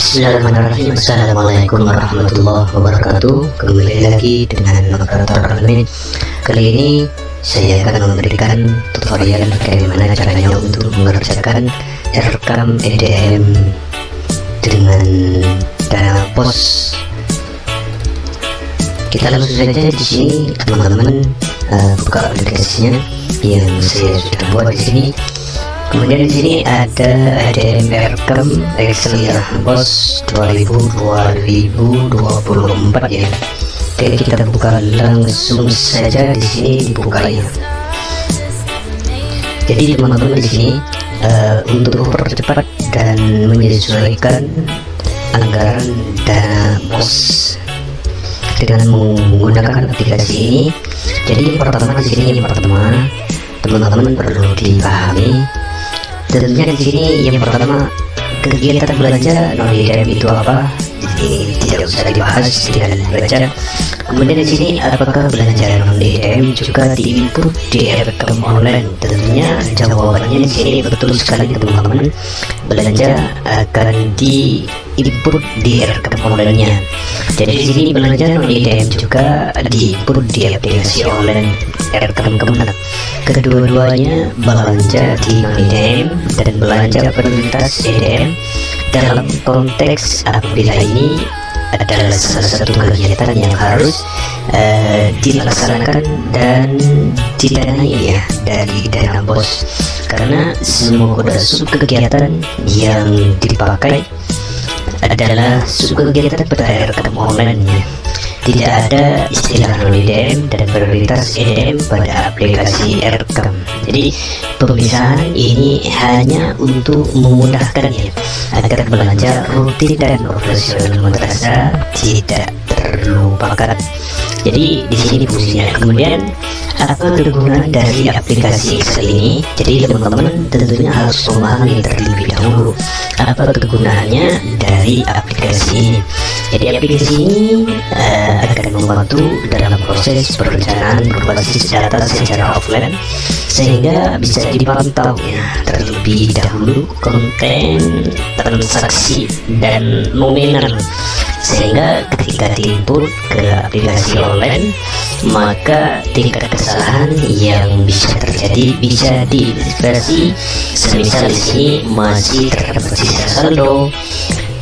Bismillahirrahmanirrahim. Assalamualaikum warahmatullahi wabarakatuh. Kembali lagi dengan moderator Alamin. Kali ini saya akan memberikan tutorial bagaimana caranya untuk mengerjakan rekam EDM dengan dana pos. Kita langsung saja di sini teman-teman, buka aplikasinya yang saya sudah buat di sini. Kemudian di sini ada EDM rekam Excel ya, bos 2024 ya. Oke, kita buka langsung saja di sini, dibukanya. Jadi teman-teman di sini untuk mempercepat dan menyesuaikan anggaran dana pos dengan menggunakan aplikasi ini. Jadi yang pertama di sini, teman-teman perlu dipahami. Tentunya di sini yang pertama, kegiatan belanja non EDM itu apa? Jadi tidak usah dibahas, tinggal baca. Kemudian di sini, apakah belanja non EDM juga diinput di rekam online? Tentunya jawabannya di sini betul sekali teman-teman. Belanja akan diinput di rekam online-nya. Jadi di sini belanja non EDM juga diinput di aplikasi online rekam kemana. Kedua-duanya belanja di non EDM dan belanja prioritas EDM dalam konteks apabila ini adalah salah satu kegiatan yang harus dilaksanakan dan didanai ya dari dana bos, karena semua sub kegiatan yang dipakai adalah sub kegiatan pada rekam online ya. Tidak ada istilah non EDM dan prioritas EDM pada aplikasi rekam. Jadi pemisahan ini hanya untuk memudahkan ya, agar belanja rutin dan operasional terasa tidak terlupakan. Jadi di sini fungsinya. Kemudian apa kegunaan dari aplikasi Excel ini? Jadi teman-teman tentunya harus memahami terlebih dahulu apa kegunaannya dari aplikasi ini. Jadi aplikasi ini akan membantu dalam proses perencanaan berbasis data secara offline, sehingga bisa dipantau ya terlebih dahulu konten, transaksi, dan nominal, sehingga ketika diinput ke aplikasi online maka tingkat kesalahan yang bisa terjadi bisa diidentifikasi. Semisal di sini masih terdapat sisa saldo,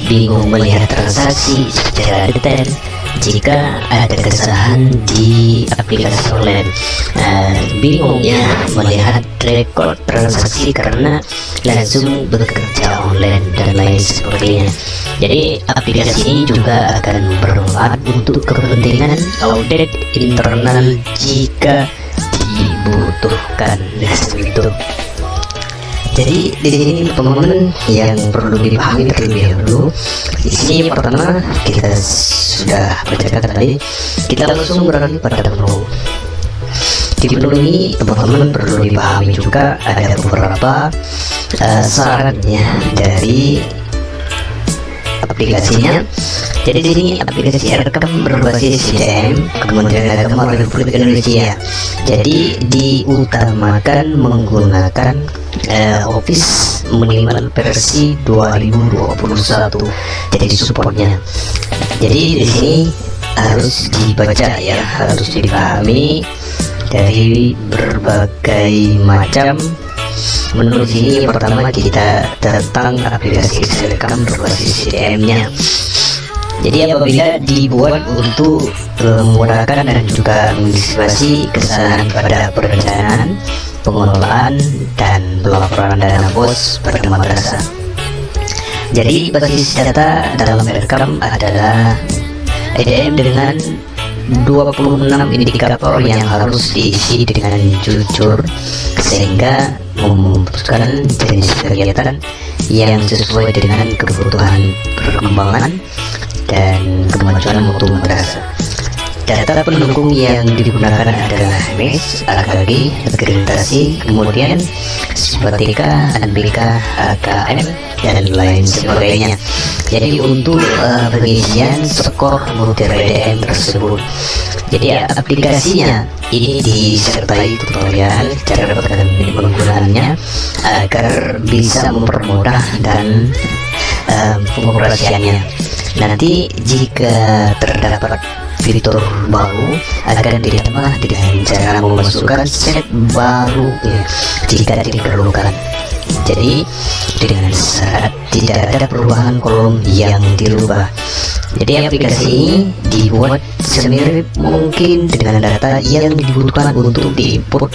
bingung melihat transaksi secara detail. Jika ada kesalahan di aplikasi online, bingungnya melihat rekod transaksi karena langsung bekerja online dan lain sebagainya. Jadi aplikasi ini juga akan bermanfaat untuk kepentingan audit internal jika dibutuhkan. Nah, seperti itu. Jadi di sini teman-teman yang perlu dipahami terlebih dahulu. Di sini pertama kita sudah bacakan tadi, kita langsung beralih pada menu. Di menu ini teman-teman perlu dipahami juga ada beberapa syaratnya dari aplikasinya. Jadi di sini aplikasi rekam berbasis EDM Kementerian Agama Republik Indonesia. Jadi diutamakan menggunakan Office minimal versi 2021. Jadi supportnya. Jadi di sini harus dibaca ya, harus dipahami dari berbagai macam. Menurut sini yang pertama kita tentang aplikasi rekam berbasis EDM-nya. Jadi apabila dibuat untuk memudahkan dan juga mengantisipasi kesalahan pada perencanaan, pengelolaan, dan pelaporan dana bos pada madrasah. Jadi basis data dalam rekam adalah EDM dengan 26 indikator yang harus diisi dengan jujur, sehingga memutuskan jenis kegiatan yang sesuai dengan kebutuhan perkembangan dan kemajuan mutu madrasah. Data pendukung yang digunakan adalah MES, AKG, akreditasi, kemudian SIPATK, NBK, AKM, dan lain sebagainya. Jadi untuk pengisian skor mutu EDM tersebut, jadi aplikasinya ini disertai tutorial cara penggunaannya agar bisa mempermudah dan pengoperasiannya. Nanti jika terdapat fitur baru akan ditambah dengan cara memasukkan set baru ya, jika diperlukan. Jadi dengan syarat tidak ada perubahan kolom yang dirubah. Jadi aplikasi ini dibuat semirip mungkin dengan data yang dibutuhkan untuk diinput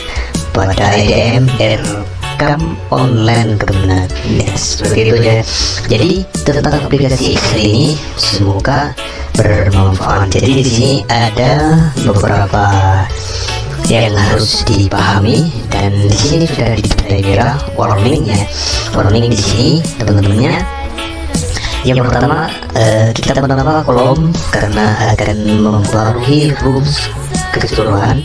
pada IDM rekam online kebenaran. Seperti itu ya. Jadi tentang aplikasi ini semoga bermanfaat. Jadi di sini ada beberapa yang harus dipahami, dan di sini sudah ditandai merah warning ya. Warning di sini teman-temannya. Yang pertama, kita menambah kolom karena akan mempengaruhi rumus keseluruhan.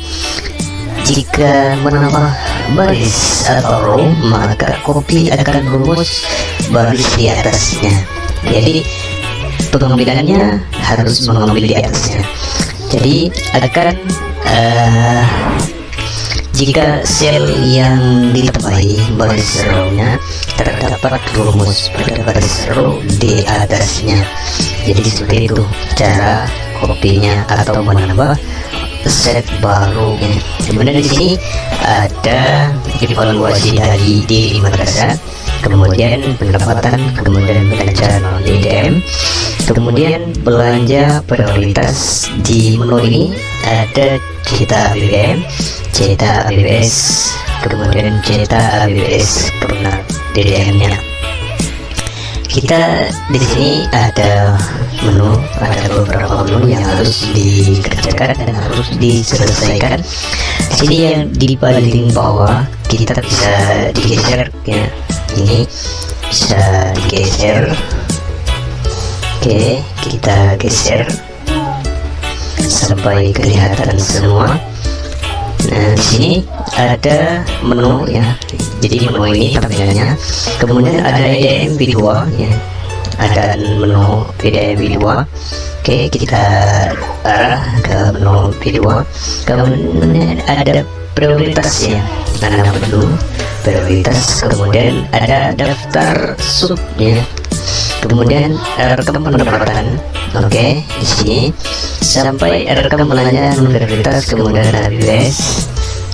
Jika menambah baris atau row, maka copy akan rumus baris di atasnya. Jadi pengambilannya harus mengambil di atasnya. Jadi akan jika sel yang ditambahi baris row-nya terdapat rumus pada baris row di atasnya. Jadi seperti itu cara kopinya atau menambah set baru. Kemudian di sini ada evaluasi dari diri madrasah, kemudian pendapatan, kemudian belanja non IDM, kemudian belanja prioritas. Di menu ini ada cetak BBM, cetak ABBS, kemudian cetak ABBS kebenar DDM-nya. Kita di sini ada menu, ada beberapa menu yang harus dikerjakan dan harus diselesaikan. Sini yang di paling bawah kita bisa digeser ya, ini bisa digeser. Oke, kita geser sampai kelihatan semua. Nah, di sini ada menu ya. Jadi menu ini tampilannya. Kemudian ada IDM V2 ya. Ada menu IDM V2. Oke, kita arah ke menu V2. Kemudian ada prioritas ya. Ada menu prioritas. Kemudian ada daftar sub ya. Kemudian rekam pendapatan. Oke, di sini sampai rekam belanja prioritas, kemudian ABBS.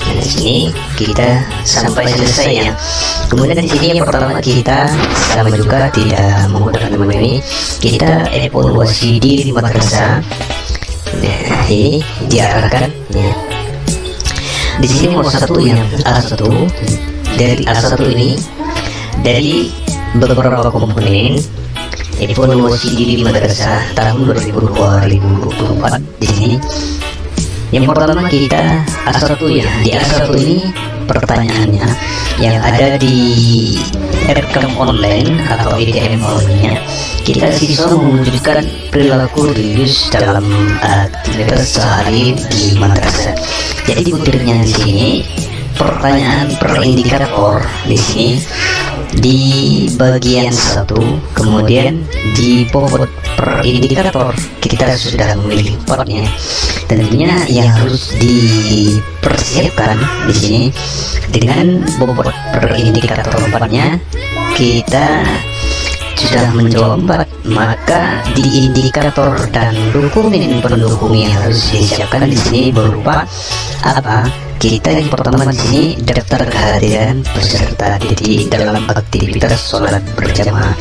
Nah, di sini kita sampai selesai ya. Kemudian di sini yang pertama kita sama juga tidak menggunakan menu ini, kita evaluasi diri madrasah. Nah, ini diarahkan ya. Di sini nomor satu yang A1. Dari A1 ini dari beberapa komponen evaluasi diri madrasah tahun 2024 di sini. Yang pertama kita A1 ya. Di A1 ini pertanyaannya yang ada di rekam online atau IDM online-nya, kita siswa mewujudkan perilaku religius dalam aktivitas sehari di madrasah. Jadi butirnya di sini pertanyaan per indikator di sini di bagian 1, kemudian di bobot per indikator kita sudah memilih potnya. Tentunya yang harus dipersiapkan di sini dengan bobot per indikator 4-nya kita sudah menjawab 4, maka di indikator dan dokumen pendukung yang harus disiapkan di sini berupa apa? Kita yang pertama di sini daftar kehadiran peserta di dalam aktivitas sholat berjamaah,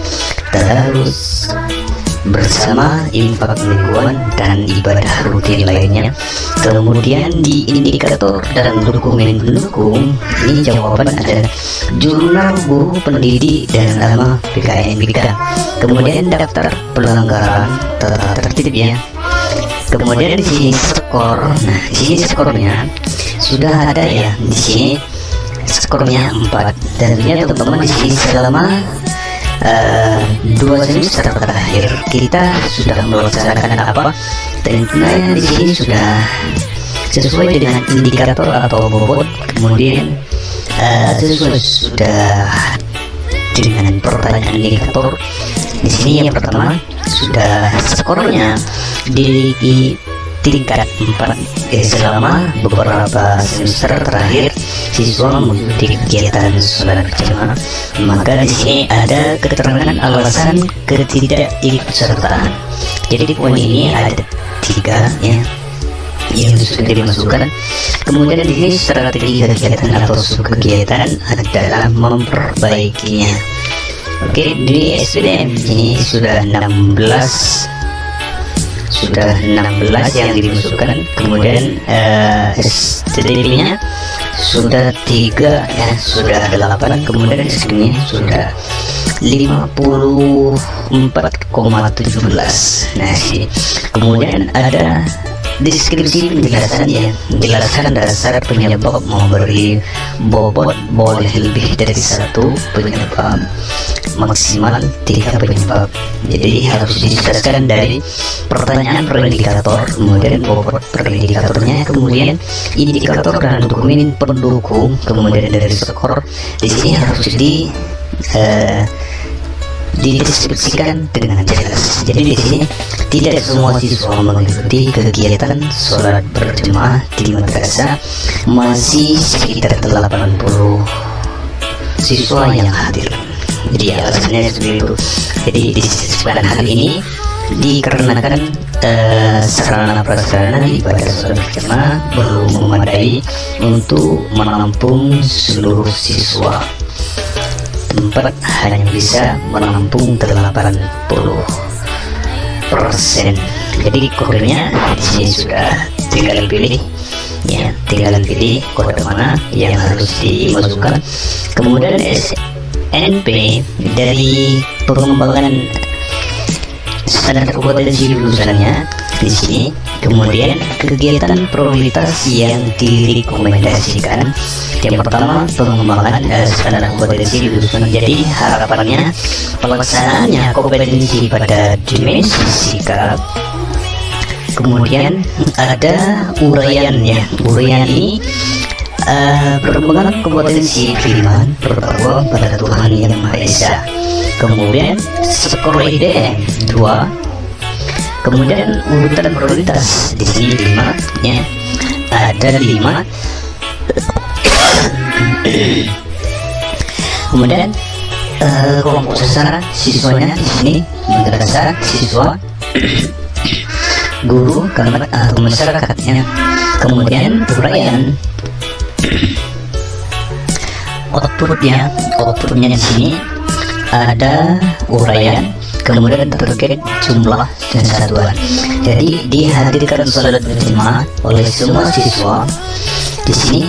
tadarus bersama, infak mingguan, dan ibadah rutin lainnya. Kemudian di indikator dan dokumen pendukung ini jawaban ada jurnal guru pendidik dan nama PKNBK. Kemudian daftar pelanggaran tata tertib ya. Kemudian di sini skor. Nah, di sini skornya sudah ada ya. Di sini skornya 4. Dan tentunya teman-teman di sini selama 2 semester terakhir kita sudah melaksanakan apa? Tentunya di sini sudah sesuai dengan indikator atau bobot. Kemudian sesuai sudah dengan pertanyaan indikator. Di sini yang pertama sudah skornya di tingkat 4 selama beberapa semester terakhir siswa mengikuti kegiatan sholat berjamaah, maka di sini ada keterangan alasan ketidakikutsertaan. Jadi di poin ini ada 3 ya yang sudah dimasukkan. Kemudian di sini strategi kegiatan atau kegiatan adalah memperbaikinya. Oke, di SPDM ini sudah 16 yang dimasukkan. Kemudian STDP-nya sudah 3 ya, sudah 8. Kemudian SKIM-nya sudah 54,17. Nah sini kemudian ada deskripsi penjelasan ya, menjelaskan dasar penyebab memberi bobot boleh lebih dari 1 penyebab, maksimal 3 penyebab. Jadi harus dijelaskan dari pertanyaan per indikator, kemudian bobot per indikatornya, kemudian indikator dan dokumen pendukung, kemudian dari skor. Di sini harus dideskripsikan dengan jelas. Jadi di sini tidak semua siswa mengikuti kegiatan sholat berjamaah di madrasah, masih sekitar 80 siswa yang hadir. Jadi alasannya seperti itu. Jadi disebabkan hal ini dikarenakan sarana prasarana ibadah sholat berjamaah belum memadai untuk menampung seluruh siswa. Tempat hanya bisa menampung 80%. Jadi kodenya di sini sudah tinggal pilih ya, tinggal pilih kode mana yang harus dimasukkan. Kemudian SNP dari pengembangan standar kompetensi lulusannya di sini. Kemudian kegiatan prioritas yang direkomendasikan, yang pertama pengembangan standar kompetensi lulusan. Jadi harapannya pelaksanaannya kompetensi pada dimensi sikap. Kemudian ada uraiannya. Uraian ini perkembangan kompetensi beriman, bertakwa pada Tuhan Yang Maha Esa. Kemudian skor IDM 2. Kemudian urutan prioritas di sini 5 ya, ada 5. Kemudian kelompok sasaran siswanya di sini madrasah, siswa, guru, camat atau masyarakatnya. Kemudian uraian outputnya di sini ada uraian, kemudian terkait jumlah dan satuan. Jadi dihadirkan sholat berjamaah oleh semua siswa. Di sini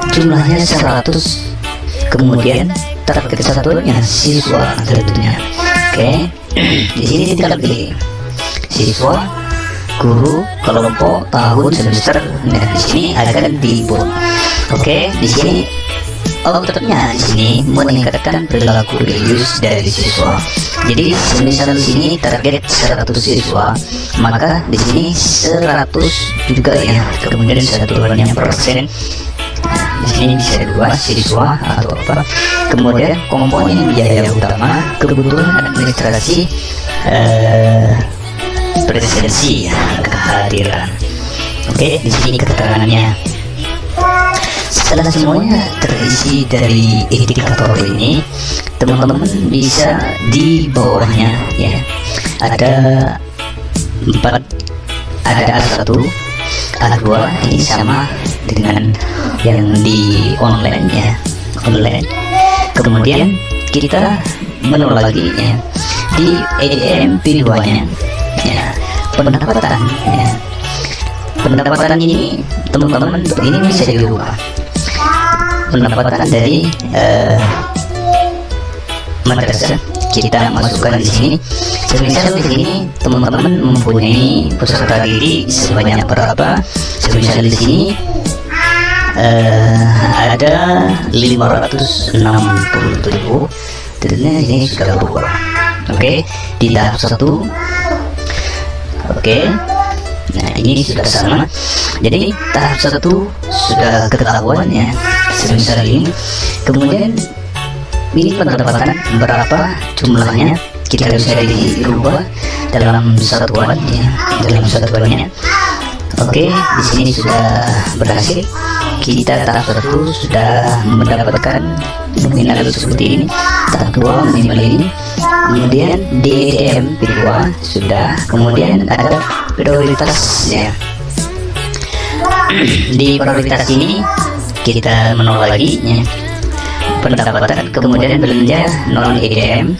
jumlahnya 100, kemudian target satuannya siswa tentunya. Oke, di sini tinggal pilih siswa, guru, kelompok, tahun, semester. Nah di sini akan diinput. Oke, di sini outputnya di sini meningkatkan perilaku religius dari siswa. Jadi misal di sini target 100 siswa, maka di sini 100 juga ya. Kemudian satuannya persen. Di sini bisa 2 siswa atau apa. Kemudian komponen biaya utama, kebutuhan administrasi, presensi, kehadiran. Oke, di sini keterangannya. Setelah semuanya terisi dari indikator ini, teman-teman bisa di bawahnya ya, ada 4, ada A1, A2 ini sama dengan yang di online ya, online. Kemudian kita menu lagi ya, di EDM P2 nya ya, pendapatan ya. Pendapatan ini teman-teman ini bisa dirubah. Pendapatan dari madrasah kita masukkan di sini. Semisal di sini teman-teman mempunyai peserta didik sebanyak berapa? Semisal di sini ada 560.000, tentunya ini sudah berubah. Oke, di tahap 1. Oke, nah ini sudah sama. Jadi tahap 1 sudah ketahuan ya, semisal ini. Kemudian ini pendapatan berapa jumlahnya kita bisa dirubah dalam satuan ya, dalam satuannya. Oke, di sini sudah berhasil. Kita tahap 1 sudah mendapatkan nominal seperti ini, tahap 2 minimal ini. Kemudian di ATM kedua sudah, kemudian ada prioritasnya. Di prioritas ini kita menolak lagi ya, pendapatan, kemudian belanja non ATM.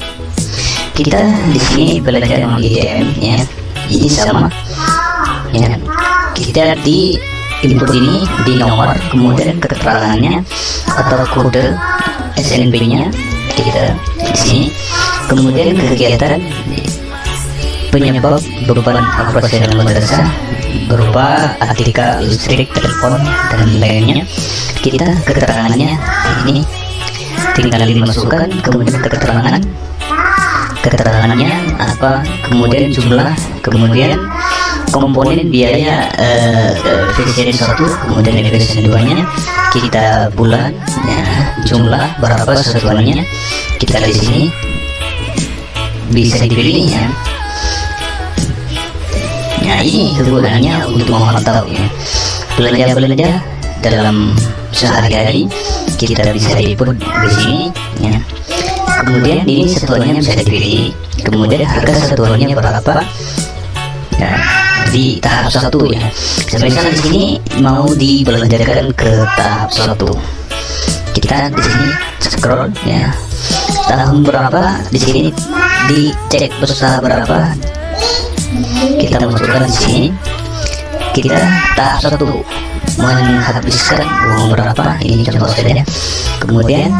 Kita di sini belanja non ATM ya, ini sama ya. Kita di input ini di nomor, kemudian keterangannya atau kode SNP-nya kita di sini, kemudian kegiatan penyebab beban operasional madrasah berupa ATK, listrik, telepon dan lainnya. Kita keterangannya ini tinggal dimasukkan, kemudian keterangannya apa, kemudian jumlah, kemudian komponen biaya verifikasi 1, kemudian verifikasi 2 nya kita bulan ya, jumlah berapa satuannya kita di sini bisa dipilih ya. Nah, ini kegunaannya untuk memantau ya belanja dalam sehari-hari, kita bisa input di sini ya. Kemudian ini satuannya bisa dipilih, kemudian harga satuannya berapa ya, di tahap 1 ya. Misalnya di sini mau dibelanjakan ke tahap 1, kita di sini scroll ya, tahun berapa, di sini dicek besar berapa, kita masukkan di sini. Kita tahap 1 menghabiskan uang berapa, ini contoh saja. Kemudian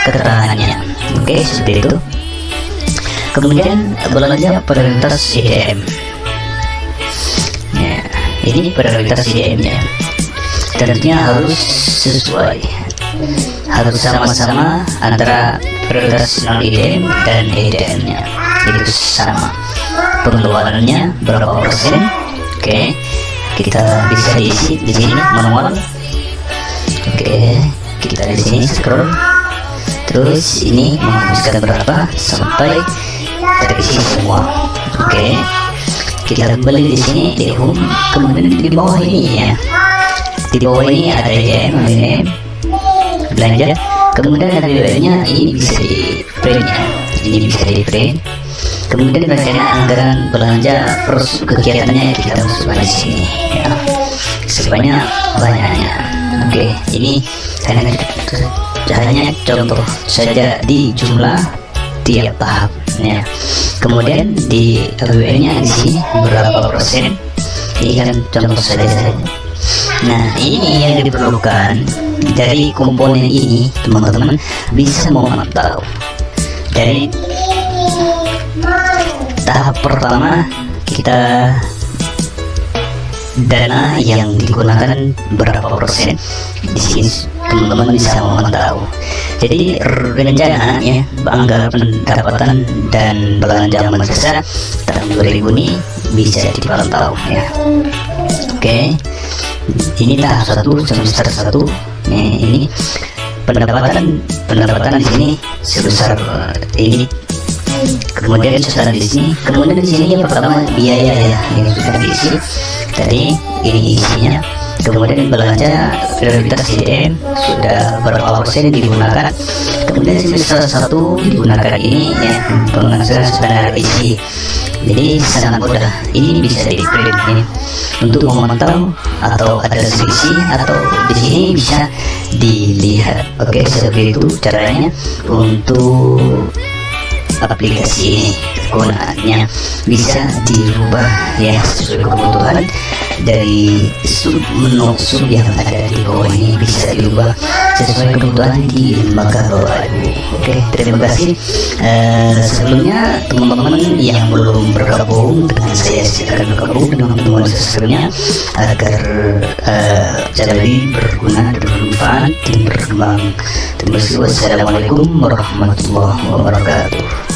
keterangannya, oke, seperti itu. Kemudian belanja prioritas ATM. Ini prioritas IDM-nya, tentunya harus sesuai, harus sama-sama antara prioritas non IDM dan IDM-nya, itu sama. Pengeluarannya berapa persen? Oke, kita bisa diisi di sini manual. Oke, kita di sini scroll, terus ini menghabiskan berapa sampai terisi semua. Oke, kita kembali di sini di home, kemudian di bawah ini ya, di bawah ini ada IDM, belanja, kemudian ada BBM-nya, ini bisa di print ya, ini bisa di print. Kemudian rencana anggaran belanja per kegiatannya kita masukkan di sini ya, sebanyak banyaknya. Oke, ini hanya contoh saja di jumlah tiap tahap ya. Kemudian di APBN-nya di sini berapa persen, ini kan contoh saja. Nah, ini yang diperlukan dari komponen ini, teman-teman bisa memantau dari tahap pertama kita dana yang digunakan berapa persen, di sini teman-teman bisa memantau. Jadi rencana ya anggaran pendapatan dan belanja madrasah tahun 2000 ini bisa dipantau ya. Oke, ini tahap 1 semester 1. Ini pendapatan di sini sebesar ini. Kemudian setelah di sini, kemudian di sini yang pertama biaya ya, ini sudah diisi tadi, ini isinya. Kemudian belanja prioritas IDM sudah berapa persen digunakan. Kemudian semester 1 digunakan ini ya, pengangsuran standar isi. Jadi sangat mudah, ini bisa di print ini untuk memantau atau ada selisih atau di sini bisa dilihat. Oke, seperti itu caranya untuk aplikasi ini. Kegunaannya bisa dirubah ya sesuai kebutuhan dari menu sub yang ada di bawah ini, bisa dirubah sesuai kebutuhan di lembaga bawah ibu. Oke, terima kasih. Sebelumnya teman-teman yang belum bergabung dengan saya silakan bergabung dengan teman-teman sebelumnya agar channel ini berguna dan bermanfaat dan berkembang. Terima kasih. Wassalamualaikum warahmatullahi wabarakatuh.